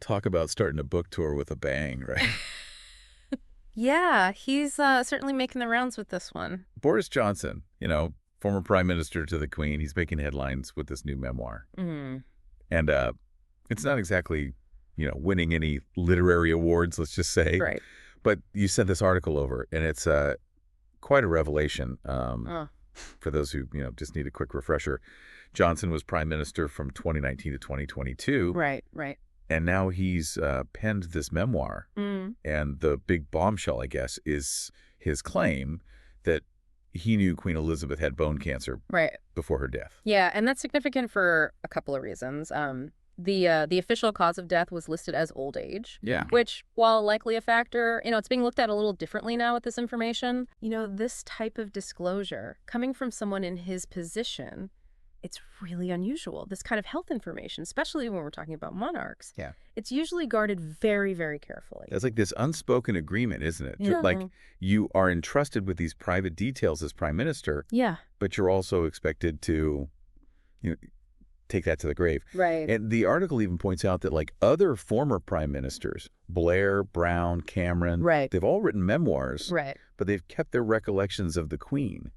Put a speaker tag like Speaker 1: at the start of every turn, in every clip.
Speaker 1: Talk about starting a book tour with a bang, right?
Speaker 2: Yeah, he's certainly making the rounds with this one.
Speaker 1: Boris Johnson, former prime minister to the Queen, he's making headlines with this new memoir.
Speaker 2: Mm.
Speaker 1: And it's not exactly, winning any literary awards, let's just say.
Speaker 2: Right.
Speaker 1: But you sent this article over, and it's quite a revelation. For those who, just need a quick refresher, Johnson was prime minister from 2019 to 2022.
Speaker 2: Right, right.
Speaker 1: And now he's penned this memoir.
Speaker 2: Mm.
Speaker 1: And the big bombshell, I guess, is his claim that he knew Queen Elizabeth had bone cancer before her death.
Speaker 2: Yeah, and that's significant for a couple of reasons. The official cause of death was listed as old age.
Speaker 1: Yeah.
Speaker 2: Which, while likely a factor, it's being looked at a little differently now with this information. This type of disclosure coming from someone in his position, it's really unusual. This kind of health information, especially when we're talking about monarchs.
Speaker 1: Yeah.
Speaker 2: It's usually guarded very, very carefully.
Speaker 1: It's like this unspoken agreement, isn't it?
Speaker 2: Yeah.
Speaker 1: Like you are entrusted with these private details as prime minister.
Speaker 2: Yeah.
Speaker 1: But you're also expected to, take that to the grave.
Speaker 2: Right.
Speaker 1: And the article even points out that like other former prime ministers, Blair, Brown, Cameron, they've all written memoirs, but they've kept their recollections of the Queen,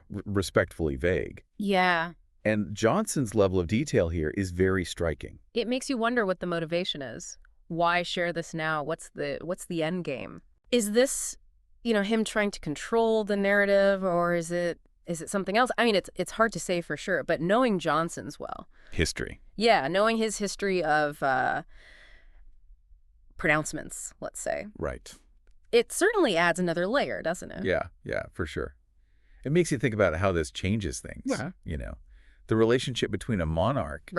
Speaker 1: respectfully vague.
Speaker 2: Yeah.
Speaker 1: And Johnson's level of detail here is very striking.
Speaker 2: It makes you wonder what the motivation is. Why share this now? What's the end game? Is this, him trying to control the narrative, or is it something else? I mean, it's hard to say for sure, but knowing Johnson's
Speaker 1: History.
Speaker 2: Yeah, knowing his history of pronouncements, let's say.
Speaker 1: Right.
Speaker 2: It certainly adds another layer, doesn't it?
Speaker 1: Yeah, for sure. It makes you think about how this changes things. Yeah. The relationship between a monarch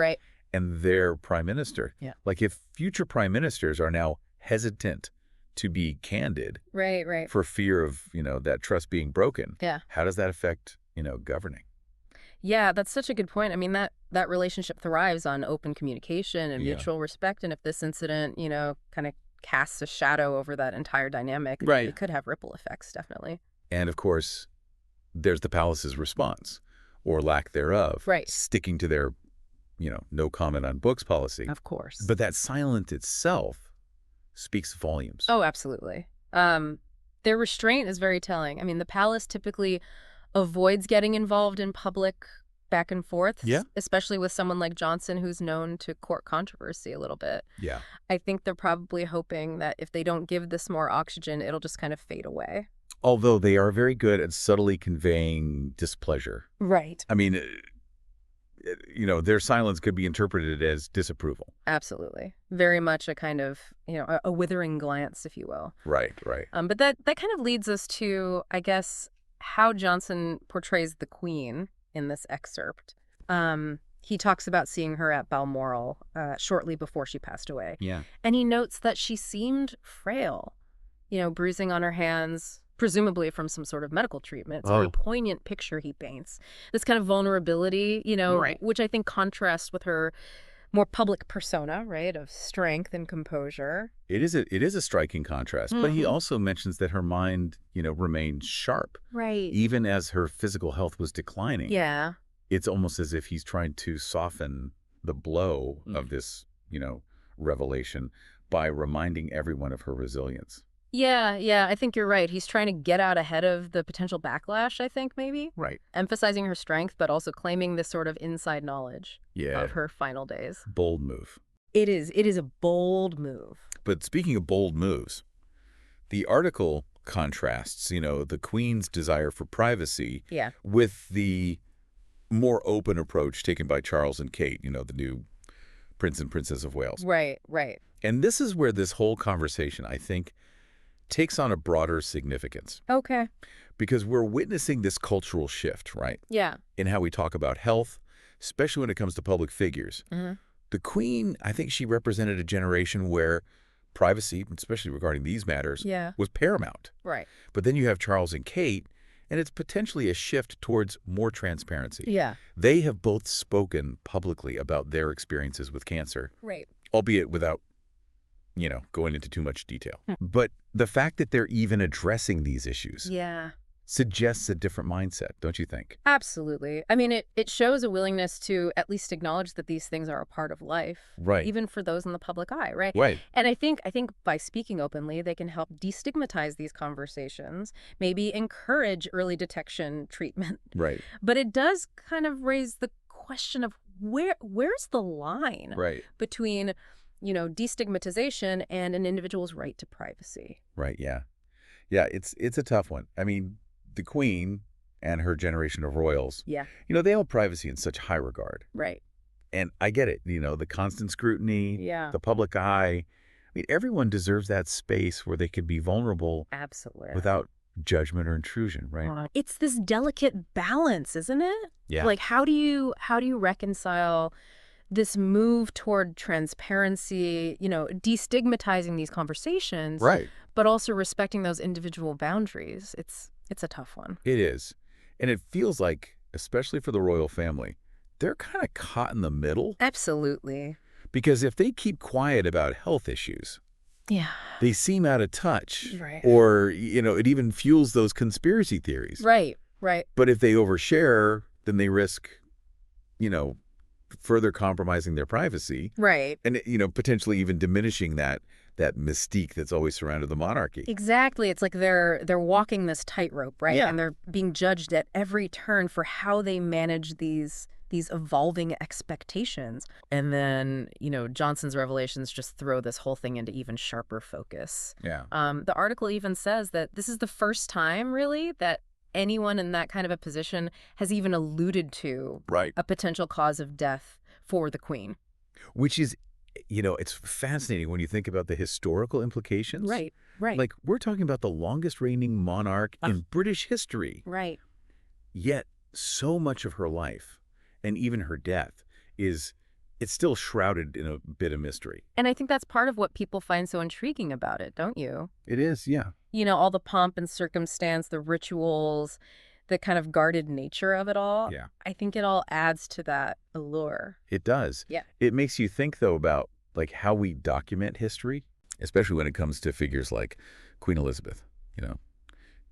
Speaker 1: and their prime minister.
Speaker 2: Yeah.
Speaker 1: Like if future prime ministers are now hesitant to be candid for fear of, that trust being broken.
Speaker 2: Yeah.
Speaker 1: How does that affect, governing?
Speaker 2: Yeah, that's such a good point. I mean, that relationship thrives on open communication and mutual respect. And if this incident, kind of casts a shadow over that entire dynamic, it could have ripple effects, definitely.
Speaker 1: And of course, there's the palace's response or lack thereof, sticking to their, no comment on books policy.
Speaker 2: Of course.
Speaker 1: But that silence itself speaks volumes.
Speaker 2: Oh, absolutely. Their restraint is very telling. I mean, the palace typically avoids getting involved in public back and forth, especially with someone like Johnson, who's known to court controversy a little bit.
Speaker 1: Yeah.
Speaker 2: I think they're probably hoping that if they don't give this more oxygen, it'll just kind of fade away.
Speaker 1: Although they are very good at subtly conveying displeasure.
Speaker 2: Right.
Speaker 1: I mean, their silence could be interpreted as disapproval.
Speaker 2: Absolutely. Very much a kind of, a withering glance, if you will.
Speaker 1: Right.
Speaker 2: But that kind of leads us to, I guess, how Johnson portrays the Queen in this excerpt. He talks about seeing her at Balmoral shortly before she passed away.
Speaker 1: Yeah.
Speaker 2: And he notes that she seemed frail, bruising on her hands, presumably from some sort of medical treatment. It's a very poignant picture he paints. This kind of vulnerability, which I think contrasts with her more public persona, of strength and composure.
Speaker 1: It is a striking contrast, but he also mentions that her mind, remained sharp.
Speaker 2: Right.
Speaker 1: Even as her physical health was declining.
Speaker 2: Yeah.
Speaker 1: It's almost as if he's trying to soften the blow of this, revelation by reminding everyone of her resilience.
Speaker 2: Yeah, I think you're right. He's trying to get out ahead of the potential backlash, I think, maybe.
Speaker 1: Right.
Speaker 2: Emphasizing her strength, but also claiming this sort of inside knowledge of her final days.
Speaker 1: Bold move.
Speaker 2: It is a bold move.
Speaker 1: But speaking of bold moves, the article contrasts, the Queen's desire for privacy with the more open approach taken by Charles and Kate, the new Prince and Princess of Wales.
Speaker 2: Right.
Speaker 1: And this is where this whole conversation, I think, takes on a broader significance.
Speaker 2: Okay.
Speaker 1: Because we're witnessing this cultural shift, right?
Speaker 2: Yeah.
Speaker 1: In how we talk about health, especially when it comes to public figures. The Queen, I think she represented a generation where privacy, especially regarding these matters, was paramount.
Speaker 2: Right.
Speaker 1: But then you have Charles and Kate, and it's potentially a shift towards more transparency.
Speaker 2: Yeah.
Speaker 1: They have both spoken publicly about their experiences with cancer.
Speaker 2: Right.
Speaker 1: Albeit without going into too much detail. But the fact that they're even addressing these issues suggests a different mindset, don't you think?
Speaker 2: Absolutely. I mean, it shows a willingness to at least acknowledge that these things are a part of life,
Speaker 1: Right.
Speaker 2: even for those in the public eye, right?
Speaker 1: Right.
Speaker 2: And I think by speaking openly, they can help destigmatize these conversations, maybe encourage early detection treatment.
Speaker 1: Right.
Speaker 2: But it does kind of raise the question of where's the line between, destigmatization and an individual's right to privacy.
Speaker 1: Right, yeah. Yeah, it's a tough one. I mean, the Queen and her generation of royals, they hold privacy in such high regard.
Speaker 2: Right.
Speaker 1: And I get it, the constant scrutiny, the public eye. I mean, everyone deserves that space where they could be vulnerable.
Speaker 2: Absolutely.
Speaker 1: Without judgment or intrusion, right?
Speaker 2: It's this delicate balance, isn't it?
Speaker 1: Yeah.
Speaker 2: Like, how do you reconcile this move toward transparency, destigmatizing these conversations, but also respecting those individual boundaries? It's a tough one.
Speaker 1: It is. And it feels like, especially for the royal family, they're kind of caught in the middle.
Speaker 2: Absolutely.
Speaker 1: Because if they keep quiet about health issues, they seem out of touch.
Speaker 2: Right.
Speaker 1: Or, it even fuels those conspiracy theories.
Speaker 2: Right.
Speaker 1: But if they overshare, then they risk, further compromising their privacy.
Speaker 2: Right.
Speaker 1: And, potentially even diminishing that mystique that's always surrounded the monarchy.
Speaker 2: Exactly. It's like they're walking this tightrope, right?
Speaker 1: Yeah.
Speaker 2: And they're being judged at every turn for how they manage these evolving expectations. And then, Johnson's revelations just throw this whole thing into even sharper focus.
Speaker 1: Yeah.
Speaker 2: The article even says that this is the first time, really, that anyone in that kind of a position has even alluded to a potential cause of death for the Queen.
Speaker 1: Which is, it's fascinating when you think about the historical implications.
Speaker 2: Right.
Speaker 1: Like, we're talking about the longest reigning monarch in British history.
Speaker 2: Right.
Speaker 1: Yet, so much of her life, and even her death, it's still shrouded in a bit of mystery.
Speaker 2: And I think that's part of what people find so intriguing about it, don't you?
Speaker 1: It is, yeah.
Speaker 2: All the pomp and circumstance, the rituals, the kind of guarded nature of it all.
Speaker 1: Yeah.
Speaker 2: I think it all adds to that allure.
Speaker 1: It does.
Speaker 2: Yeah.
Speaker 1: It makes you think, though, about how we document history, especially when it comes to figures like Queen Elizabeth.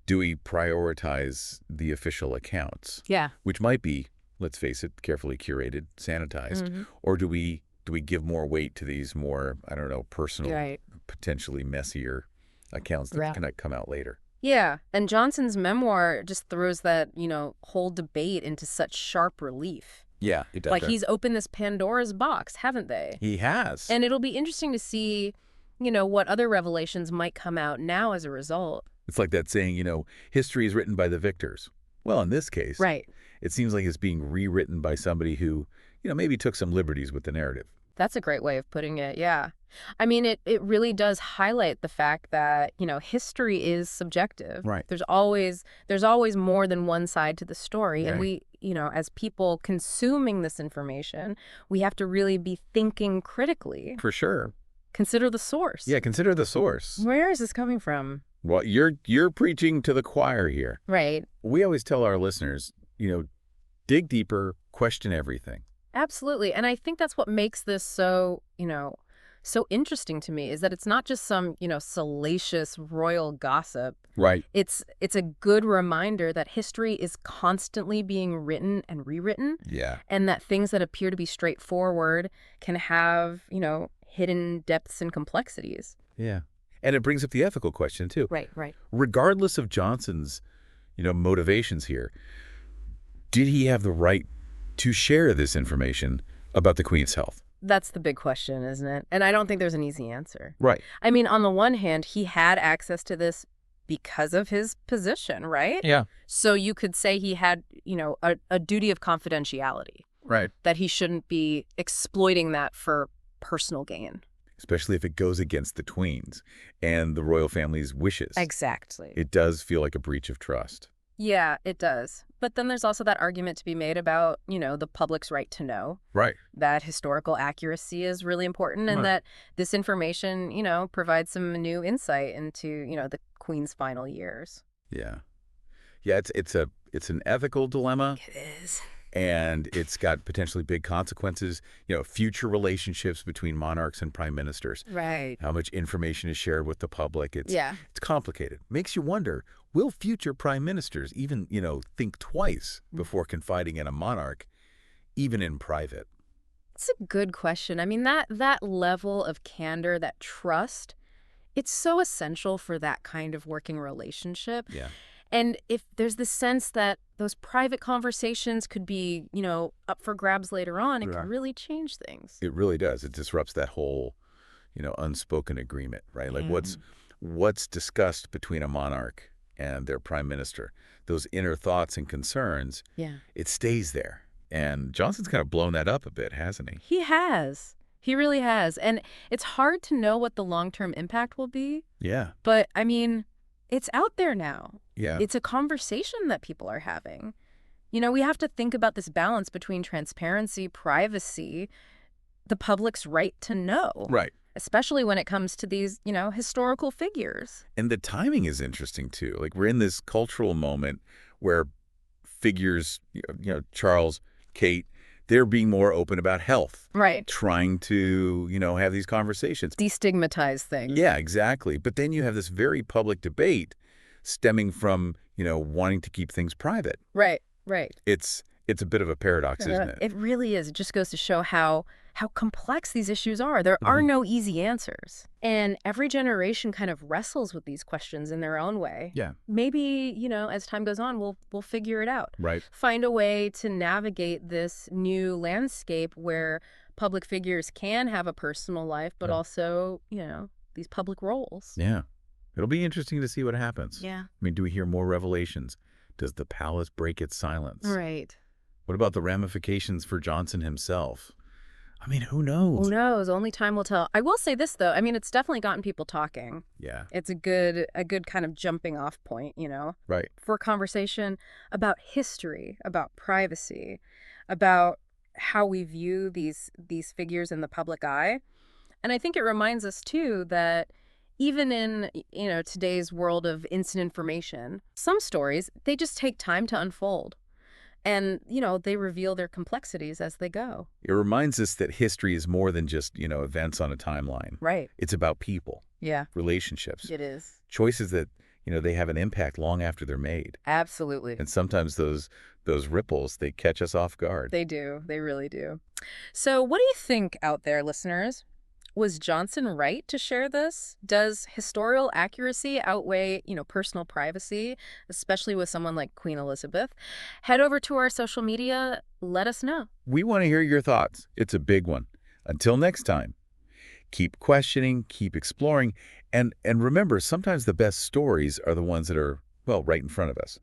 Speaker 1: Do we prioritize the official accounts?
Speaker 2: Yeah.
Speaker 1: Which might be, let's face it, carefully curated, sanitized, or do we give more weight to these more, I don't know, personal, potentially messier accounts that can come out later?
Speaker 2: Yeah, and Johnson's memoir just throws that, whole debate into such sharp relief.
Speaker 1: Yeah, it does.
Speaker 2: Like, he's opened this Pandora's box, haven't they?
Speaker 1: He has.
Speaker 2: And it'll be interesting to see, what other revelations might come out now as a result.
Speaker 1: It's like that saying, history is written by the victors. Well, in this case, it seems like it's being rewritten by somebody who, maybe took some liberties with the narrative.
Speaker 2: That's a great way of putting it, yeah. I mean, it really does highlight the fact that, history is subjective.
Speaker 1: Right.
Speaker 2: There's always more than one side to the story. Right. And we, as people consuming this information, we have to really be thinking critically.
Speaker 1: For sure.
Speaker 2: Consider the source.
Speaker 1: Yeah, consider the source.
Speaker 2: Where is this coming from?
Speaker 1: Well, you're preaching to the choir here.
Speaker 2: Right.
Speaker 1: We always tell our listeners, dig deeper, question everything.
Speaker 2: Absolutely. And I think that's what makes this so, so interesting to me, is that it's not just some, salacious royal gossip.
Speaker 1: Right.
Speaker 2: It's a good reminder that history is constantly being written and rewritten.
Speaker 1: Yeah.
Speaker 2: And that things that appear to be straightforward can have, hidden depths and complexities.
Speaker 1: Yeah. And it brings up the ethical question, too.
Speaker 2: Right.
Speaker 1: Regardless of Johnson's, motivations here, did he have the right to share this information about the Queen's health?
Speaker 2: That's the big question, isn't it? And I don't think there's an easy answer.
Speaker 1: Right.
Speaker 2: I mean, on the one hand, he had access to this because of his position, right?
Speaker 1: Yeah.
Speaker 2: So you could say he had, a duty of confidentiality.
Speaker 1: Right.
Speaker 2: That he shouldn't be exploiting that for personal gain.
Speaker 1: Especially if it goes against the Queen's and the royal family's wishes.
Speaker 2: Exactly.
Speaker 1: It does feel like a breach of trust.
Speaker 2: Yeah, it does. But then there's also that argument to be made about, the public's right to know.
Speaker 1: Right.
Speaker 2: That historical accuracy is really important, and that this information, provides some new insight into, the Queen's final years.
Speaker 1: Yeah. Yeah, it's an ethical dilemma.
Speaker 2: It is.
Speaker 1: and it's got potentially big consequences, future relationships between monarchs and prime ministers.
Speaker 2: Right.
Speaker 1: How much information is shared with the public. It's complicated. Makes you wonder, will future prime ministers even, think twice before confiding in a monarch, even in private?
Speaker 2: It's a good question. I mean, that level of candor, that trust, it's so essential for that kind of working relationship.
Speaker 1: Yeah.
Speaker 2: And if there's this sense that those private conversations could be, up for grabs later on, it could really change things.
Speaker 1: It really does. It disrupts that whole, unspoken agreement, right? Like what's discussed between a monarch and their prime minister, those inner thoughts and concerns, it stays there. And Johnson's kind of blown that up a bit, hasn't he?
Speaker 2: He has. He really has. And it's hard to know what the long-term impact will be.
Speaker 1: Yeah.
Speaker 2: But, I mean, it's out there now.
Speaker 1: Yeah.
Speaker 2: It's a conversation that people are having. We have to think about this balance between transparency, privacy, the public's right to know.
Speaker 1: Right.
Speaker 2: Especially when it comes to these, historical figures.
Speaker 1: And the timing is interesting, too. Like, we're in this cultural moment where figures, Charles, Kate, they're being more open about health.
Speaker 2: Right.
Speaker 1: Trying to, have these conversations.
Speaker 2: Destigmatize things.
Speaker 1: Yeah, exactly. But then you have this very public debate stemming from, wanting to keep things private.
Speaker 2: Right, right.
Speaker 1: It's a bit of a paradox, isn't it?
Speaker 2: It really is. It just goes to show how complex these issues are. There are no easy answers. And every generation kind of wrestles with these questions in their own way.
Speaker 1: Yeah.
Speaker 2: Maybe, as time goes on, we'll figure it out.
Speaker 1: Right.
Speaker 2: Find a way to navigate this new landscape where public figures can have a personal life, but also, these public roles.
Speaker 1: Yeah. It'll be interesting to see what happens.
Speaker 2: Yeah.
Speaker 1: I mean, do we hear more revelations? Does the palace break its silence?
Speaker 2: Right.
Speaker 1: What about the ramifications for Johnson himself? I mean, who knows?
Speaker 2: Who knows? Only time will tell. I will say this, though. I mean, it's definitely gotten people talking.
Speaker 1: Yeah.
Speaker 2: It's a good kind of jumping off point,
Speaker 1: Right.
Speaker 2: for a conversation about history, about privacy, about how we view these figures in the public eye. And I think it reminds us, too, that even in, today's world of instant information, some stories, they just take time to unfold. And, they reveal their complexities as they go.
Speaker 1: It reminds us that history is more than just, events on a timeline.
Speaker 2: Right.
Speaker 1: It's about people.
Speaker 2: Yeah.
Speaker 1: Relationships.
Speaker 2: It is.
Speaker 1: Choices that, they have an impact long after they're made.
Speaker 2: Absolutely.
Speaker 1: And sometimes those ripples, they catch us off guard.
Speaker 2: They do. They really do. So what do you think out there, listeners? Was Johnson right to share this? Does historical accuracy outweigh, personal privacy, especially with someone like Queen Elizabeth? Head over to our social media. Let us know.
Speaker 1: We want to hear your thoughts. It's a big one. Until next time, keep questioning, keep exploring, and remember, sometimes the best stories are the ones that are, right in front of us.